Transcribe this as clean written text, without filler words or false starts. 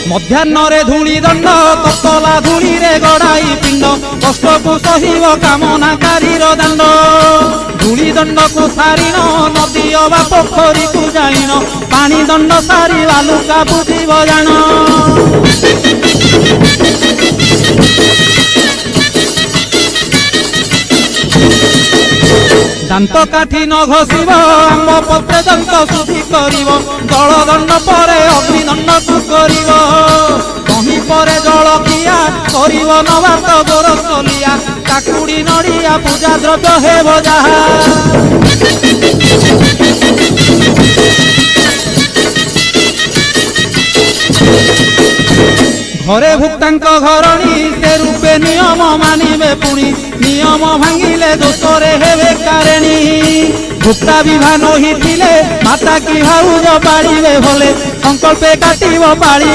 ମଧ୍ୟାହ୍ନରେ ଧୂଳି ଦଣ୍ଡ ତତଲା ଧୂଳିରେ ଗଡ଼ାଇ ପିଣ୍ଡ କଷ୍ଟକୁ ସହିବ କାମନାକାରୀର ଦାଣ୍ଡ। ଧୂଳି ଦଣ୍ଡକୁ ସାରିଣ ନଦୀ ଅବା ପୋଖରୀକୁ ଯାଇନ ପାଣି ଦଣ୍ଡ ସାରି ବାଲୁକା ବୁଝିବ ଜାଣ। ଦାନ୍ତ କାଠି ନ ଘଷିବ ଆମ୍ବ ପତ୍ରେ ଦନ୍ତ ଶୁଦ୍ଧି କରିବ ଜଳ ଦଣ୍ଡ ପରେ ଅଗ୍ନିଦଣ୍ଡକୁ କରିବ। କହିଁ ପରେ ଜଳଖିଆ କରିବ ନବାତ ଗୋରସଲିଆ କାକୁଡ଼ି ନଡ଼ିଆ ପୂଜା ଦ୍ରବ୍ୟ ହେବ ଯାହା। ঘরে ভুক্তাঙ্ক ঘরণী সে রূপে নিয়ম মানিবে পুনি নিয়ম ভাঙিলে দোষরে হেবে কারেণী। ভুক্তা বিভা নহিলে মাতা কি ভাউজ পাড়িবে ভলে সংকল্পে কাটিব পাড়িবা।